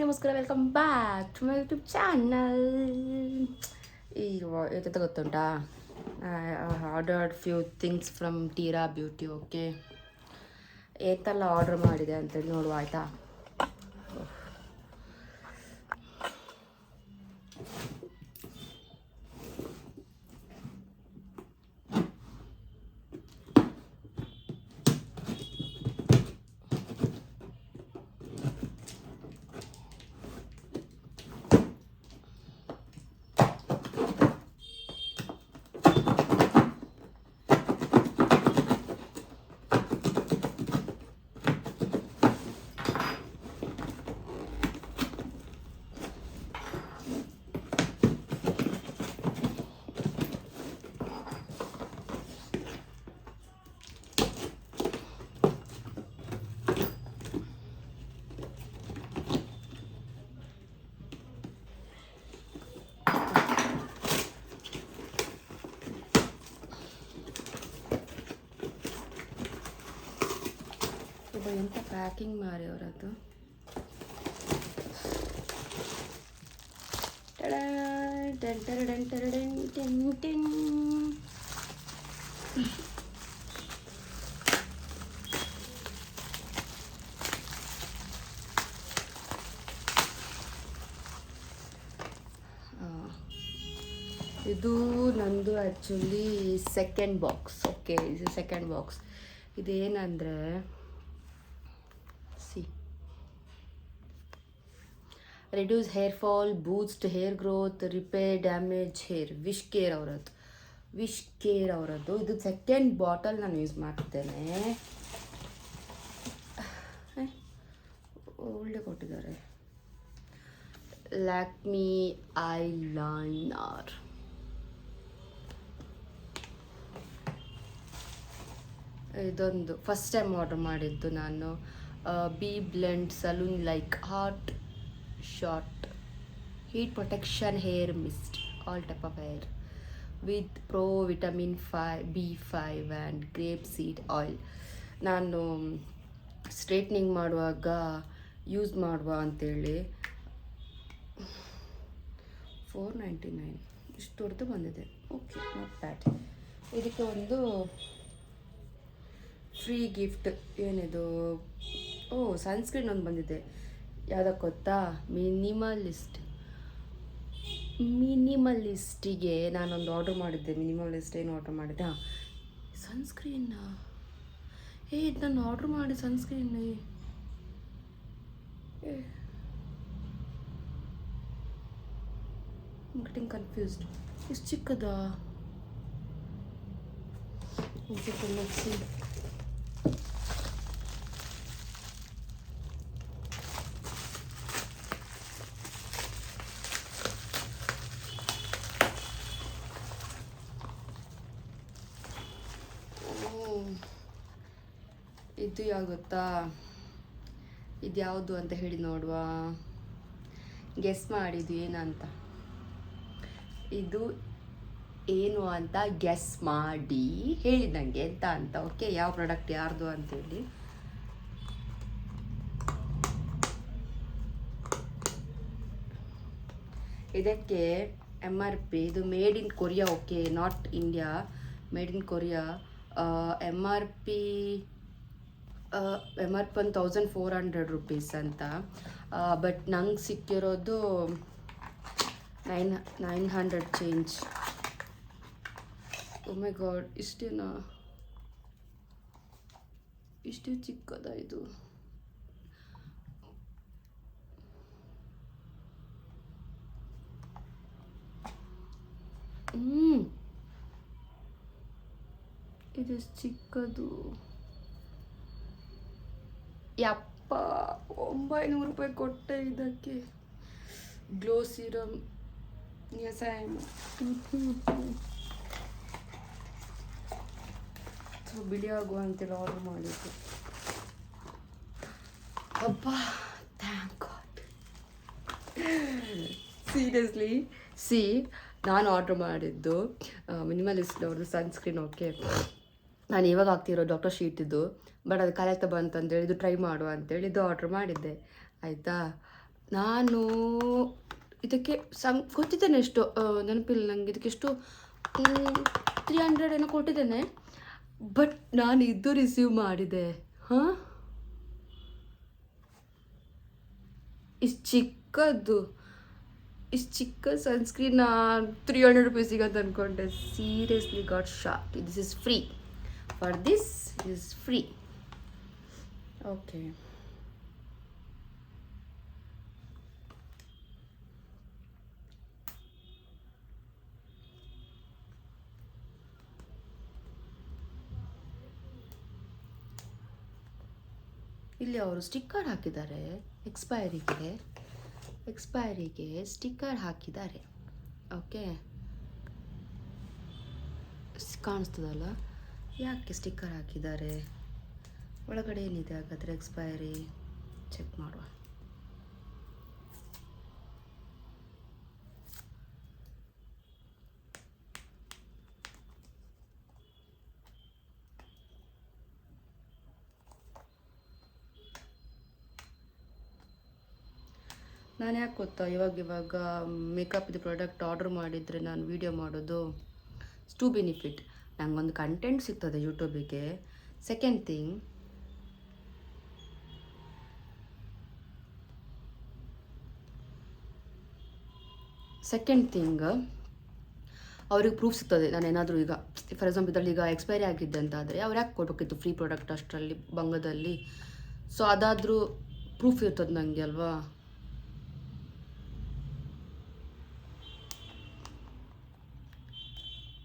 ನಮಸ್ಕಾರ, welcome back to my YouTube channel. ಈಗ ಎಂತ ಗೊತ್ತುಂಟಾ, ordered few things from Tira beauty. Okay, ಏತೆಲ್ಲ ಆರ್ಡರ್ ಮಾಡಿದೆ ಅಂತೇಳಿ ನೋಡುವ ಆಯಿತಾ. ಎಂತ ಪ್ಯಾಕಿಂಗ್ ಮಾರಿ ಅವರದ್ದು. ಇದು ನಂದು ಆ್ಯಕ್ಚುಲಿ ಸೆಕೆಂಡ್ ಬಾಕ್ಸ್. ಓಕೆ, ಇದು ಸೆಕೆಂಡ್ ಬಾಕ್ಸ್. ಇದೇನಂದರೆ reduce hair fall, boost hair growth, repair damage hair. Wish care ಅವರದ್ದು ಇದು ಸೆಕೆಂಡ್ ಬಾಟಲ್ ನಾನು ಯೂಸ್ ಮಾಡ್ತೇನೆ. ಒಳ್ಳೆ ಕೊಟ್ಟಿದ್ದಾರೆ. ಲ್ಯಾಕ್ಮಿ ಐಲೈನರ್. ಇದೊಂದು ಫಸ್ಟ್ ಟೈಮ್ ಆರ್ಡರ್ ಮಾಡಿದ್ದು ನಾನು. B blend salon like hot short heat protection hair mist, all type of hair with pro vitamin B5 and grape seed oil. ನಾನು ಸ್ಟ್ರೈಟ್ನಿಂಗ್ ಮಾಡುವಾಗ ಯೂಸ್ ಮಾಡುವ ಅಂತೇಳಿ $4.99 ಇಷ್ಟು ದೊಡ್ಡದು ಬಂದಿದೆ. Okay, not bad. ಇದಕ್ಕೆ ಒಂದು ಫ್ರೀ ಗಿಫ್ಟ್. ಏನಿದು? ಸನ್ಸ್ಕ್ರೀನ್ ಒಂದು ಬಂದಿದೆ. ಯಾವುದಕ್ಕೆ ಗೊತ್ತಾ? ಮಿನಿಮಲಿಸ್ಟಿಗೆ ನಾನೊಂದು ಆರ್ಡರ್ ಮಾಡಿದ್ದೆ. ಮಿನಿಮಲಿಸ್ಟ್ ಏನು ಆರ್ಡರ್ ಮಾಡಿದ್ದೆ? ಸನ್ಸ್ಕ್ರೀನ್. ಇದು ನಾನು ಆರ್ಡರ್ ಮಾಡಿ ಸನ್ಸ್ಕ್ರೀನ್. Getting confused. ಇಷ್ಟು ಚಿಕ್ಕದಾ? ಇದು ಯಾವುದು ಗೊತ್ತಾ? ಇದು ಯಾವುದು ಅಂತ ಹೇಳಿ ನೋಡುವ. ಗೆಸ್ ಮಾಡಿದ್ದು ಏನಂತ. ಇದು ಏನು ಅಂತ ಗೆಸ್ ಮಾಡಿ ಹೇಳಿ ನನಗೆ ಎಂತ ಅಂತ. ಓಕೆ, ಯಾವ ಪ್ರಾಡಕ್ಟ್ ಯಾರ್ದು ಅಂತೇಳಿ. ಇದಕ್ಕೆ MRP, ಇದು made in Korea. Okay, not India, made in Korea. MRP ಒಂದು $1,400 ಅಂತ. ಬಟ್ ನಂಗೆ ಸಿಕ್ಕಿರೋದು 900 ಚೇಂಜ್. ಓ ಮೈ ಗಾಡ್, ಇಷ್ಟೇನಾ? ಇಷ್ಟೇ ಚಿಕ್ಕದ ಇದು? ಇದು ಚಿಕ್ಕದು. ಯಪ್ಪ, $900 ಕೊಟ್ಟೆ ಇದಕ್ಕೆ. Glow serum. Yes I am. ಬಿಳಿ ಆಗುವ ಅಂತೇಳಿ ಆರ್ಡರ್ ಮಾಡಿದ್ದು. ಅಬ್ಬಾ, ಥ್ಯಾಂಕ್ ಗಾಡ್. ಸೀರಿಯಸ್ಲಿ ನಾನು ಆರ್ಡರ್ ಮಾಡಿದ್ದು ಮಿನಿಮಲಿಸ್ಟ್ನವ್ರದ್ದು ಸನ್ಸ್ಕ್ರೀನ್. ಓಕೆ, ನಾನು ಇವಾಗ ಹಾಕ್ತಿರೋ ಡಾಕ್ಟರ್ ಶೀಟಿದ್ದು. ಬಟ್ ಅದು ಕಲೆಕ್ಟ್ ಬಂತಂದೇಳಿ ಇದು ಟ್ರೈ ಮಾಡುವ ಅಂತೇಳಿ ಇದು ಆರ್ಡ್ರ್ ಮಾಡಿದ್ದೆ ಆಯಿತಾ. ನಾನು ಇದಕ್ಕೆ ಗೊತ್ತಿದ್ದೇನೆ ಎಷ್ಟು ನೆನಪಿಲ್ಲ ನನಗೆ, ಇದಕ್ಕೆ ಎಷ್ಟು 300 ಏನೋ ಕೊಟ್ಟಿದ್ದೇನೆ. ಬಟ್ ನಾನು ಇದು ರಿಸೀವ್ ಮಾಡಿದೆ. ಹಾಂ, ಇಷ್ಟು ಚಿಕ್ಕದ್ದು, ಇಷ್ಟು ಚಿಕ್ಕ ಸನ್ಸ್ಕ್ರೀನ್ 300 ರುಪೀಸಿಗೆ ಅಂತ ಅಂದ್ಕೊಂಡೆ. Seriously got shock. This is free. For this is free. Okay, ಇಲ್ಲಿ ಅವರು ಸ್ಟಿಕ್ಕರ್ ಹಾಕಿದ್ದಾರೆ. ಎಕ್ಸ್ಪೈರಿಗೆ ಸ್ಟಿಕ್ಕರ್ ಹಾಕಿದ್ದಾರೆ. ಓಕೆ, ಕಾಣಿಸ್ತದಲ್ಲ, ಯಾಕೆ ಸ್ಟಿಕ್ಕರ್ ಹಾಕಿದ್ದಾರೆ? ಒಳಗಡೆ ಏನಿದೆ ಹಾಗಾದರೆ? ಎಕ್ಸ್ಪೈರಿ ಚೆಕ್ ಮಾಡುವ. ನಾನು ಯಾಕೆ ಗೊತ್ತಾ, ಇವಾಗ ಮೇಕಪ್ದು ಪ್ರಾಡಕ್ಟ್ ಆರ್ಡರ್ ಮಾಡಿದರೆ ನಾನು ವೀಡಿಯೋ ಮಾಡೋದು ಟು ಬೆನಿಫಿಟ್. ನನಗೊಂದು ಕಂಟೆಂಟ್ ಸಿಗ್ತದೆ ಯೂಟ್ಯೂಬಿಗೆ. ಸೆಕೆಂಡ್ ಥಿಂಗ್ ಅವ್ರಿಗೆ ಪ್ರೂಫ್ ಸಿಗ್ತದೆ. ನಾನು ಏನಾದರೂ ಈಗ ಫಾರ್ ಎಕ್ಸಾಂಪಲ್ ಇದರಲ್ಲಿ ಈಗ ಎಕ್ಸ್ಪೈರಿ ಆಗಿದ್ದೆ ಅಂತ ಆದರೆ ಅವ್ರು ಯಾಕೆ ಕೊಡಬೇಕಿತ್ತು ಫ್ರೀ ಪ್ರಾಡಕ್ಟ್ ಅಷ್ಟರಲ್ಲಿ ಬಂಗದಲ್ಲಿ? ಸೊ ಅದಾದರೂ ಪ್ರೂಫ್ ಇರ್ತದೆ ನನಗೆ ಅಲ್ವಾ?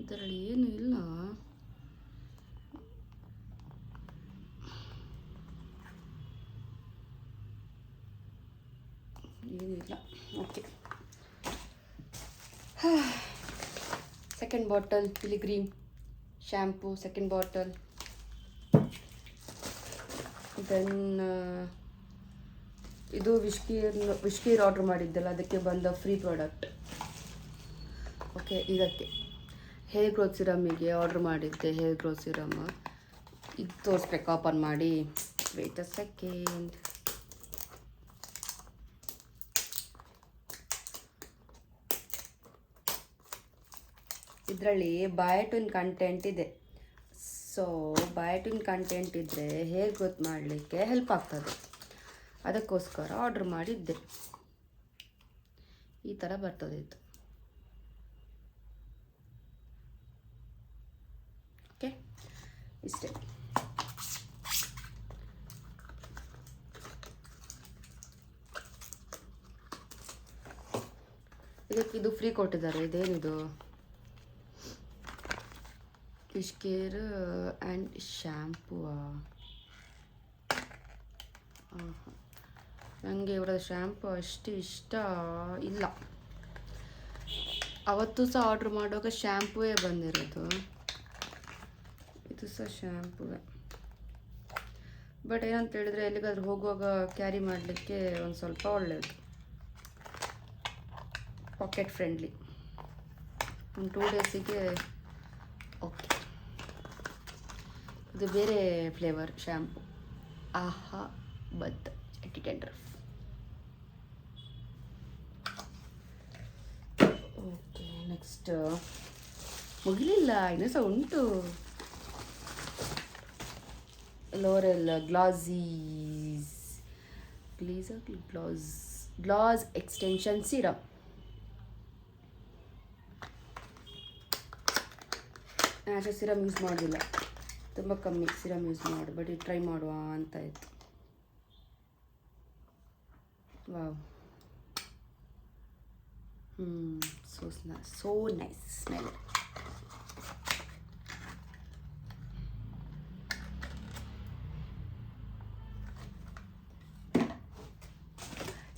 ಇದರಲ್ಲಿ ಏನು ಇಲ್ಲ, ಏನಿಲ್ಲ. Okay, second bottle pilgrim shampoo, second bottle. Then ಇದು ವಿಶ್ಕೀರ್ ಆರ್ಡ್ರ್ ಮಾಡಿದ್ದೆಲ್ಲ, ಅದಕ್ಕೆ ಬಂದ ಫ್ರೀ ಪ್ರಾಡಕ್ಟ್. ಓಕೆ, ಇದಕ್ಕೆ ಹೇರ್ ಗ್ರೋತ್ ಸಿರಮಿಗೆ ಆರ್ಡ್ರ್ ಮಾಡಿದ್ದೆ. ಹೇರ್ ಗ್ರೋತ್ ಸಿರಮ್ ಇದು ತೋರಿಸ್ಬೇಕು ಓಪನ್ ಮಾಡಿ. Wait a second. ಇದರಲ್ಲಿ ಬಯೋಟಿನ್ ಕಂಟೆಂಟ್ ಇದೆ. ಸೊ ಬಯೋಟಿನ್ ಕಂಟೆಂಟ್ ಇದ್ದರೆ ಹೇರ್ ಗ್ರೋತ್ ಮಾಡಲಿಕ್ಕೆ ಹೆಲ್ಪ್ ಆಗ್ತದೆ. ಅದಕ್ಕೋಸ್ಕರ ಆರ್ಡ್ರ್ ಮಾಡಿದ್ದೆ. ಈ ಥರ ಬರ್ತದೆ ಇದು. ಓಕೆ, ಇಷ್ಟೇ. ಇದಕ್ಕಿದು ಫ್ರೀ ಕೊಟ್ಟಿದ್ದಾರೆ. ಇದೇನಿದು? Fish care and shampoo. ನನಗೆ ಇವರ ಶ್ಯಾಂಪು ಅಷ್ಟು ಇಷ್ಟ ಇಲ್ಲ. ಅವತ್ತು ಸಹ ಆರ್ಡ್ರ್ ಮಾಡುವಾಗ ಶ್ಯಾಂಪೂವೇ ಬಂದಿರೋದು. ಇದು ಸಹ ಶ್ಯಾಂಪೂವೇ. ಬಟ್ ಏನಂತ ಹೇಳಿದರೆ ಎಲ್ಲಿಗಾದ್ರೂ ಹೋಗುವಾಗ ಕ್ಯಾರಿ ಮಾಡಲಿಕ್ಕೆ ಒಂದು ಸ್ವಲ್ಪ ಒಳ್ಳೆಯದು, ಪಾಕೆಟ್ ಫ್ರೆಂಡ್ಲಿ. ಒಂದು 2 ಡೇಸಿಗೆ ಓಕೆ. ಇದು ಬೇರೆ ಫ್ಲೇವರ್ ಶ್ಯಾಂಪು, ಆಹಾ ಬತ್ ಡೆಂಡ್ರಫ್. ಓಕೆ, ನೆಕ್ಸ್ಟ್ ಮುಗಿಲಿಲ್ಲ, ಇನ್ನೂ ಸಹ ಉಂಟು. ಲೋರೆಲ್ ಗ್ಲಾಸ್ ಎಕ್ಸ್ಟೆನ್ಷನ್ ಸಿರಮ್. ನಾನು ಸಿರಮ್ ಯೂಸ್ ಮಾಡೋದಿಲ್ಲ, ತುಂಬ ಕಮ್ಮಿ ಸಿರಮ್ ಯೂಸ್ ಮಾಡು, ಬಟ್ ಇದು ಟ್ರೈ ಮಾಡುವ ಅಂತ ಇತ್ತು. Wow, so nice smell.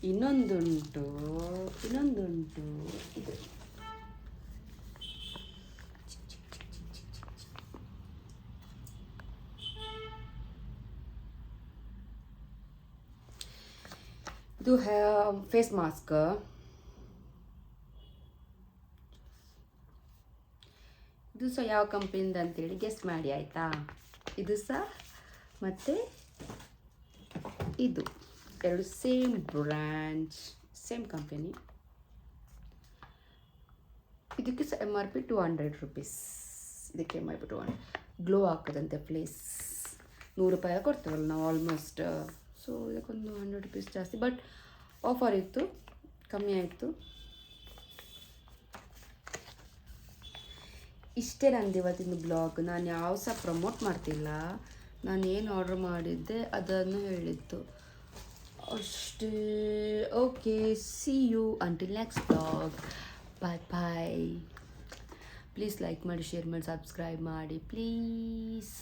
ಇನ್ನೊಂದುಂಟು ಇದು. ಇದು ಫೇಸ್ ಮಾಸ್ಕ್. ಇದು ಸಹ ಯಾವ ಕಂಪನಿಯಿಂದ ಅಂತೇಳಿ ಗೆಸ್ ಮಾಡಿ ಆಯಿತಾ? ಇದು ಸಹ ಮತ್ತು ಇದು ಎರಡು ಸೇಮ್ ಬ್ರ್ಯಾಂಡ್. Same company. ಇದಕ್ಕೆ ಎಮ್ ಆರ್ ಪಿ 200 ರುಪೀಸ್. ಇದಕ್ಕೆ ಎಮ್ ಆರ್ ಪಿ 200. ಗ್ಲೋ ಆಗ್ತದಂತೆ ಫೇಸ್. 100 ರೂಪಾಯಿ ಕೊಡ್ತೇವಲ್ಲ ನಾವು ಆಲ್ಮೋಸ್ಟ್. ಸೊ ಇದಕ್ಕೊಂದು 100 ರುಪೀಸ್ ಜಾಸ್ತಿ, ಬಟ್ ಆಫರ್ ಇತ್ತು, ಕಮ್ಮಿ ಆಯಿತು. ಇಷ್ಟೇ ನಂದು ಇವತ್ತಿನ ಬ್ಲಾಗ್. ನಾನು ಯಾವ ಸಹ ಪ್ರಮೋಟ್ ಮಾಡ್ತಿಲ್ಲ, ನಾನು ಏನು ಆರ್ಡ್ರ್ ಮಾಡಿದ್ದೆ ಅದನ್ನು ಹೇಳಿದ್ದು ಅಷ್ಟೇ. Okay, see you until next blog. Bye bye. Please like ಮಾಡಿ, ಶೇರ್ ಮಾಡಿ, ಸಬ್ಸ್ಕ್ರೈಬ್ ಮಾಡಿ ಪ್ಲೀಸ್.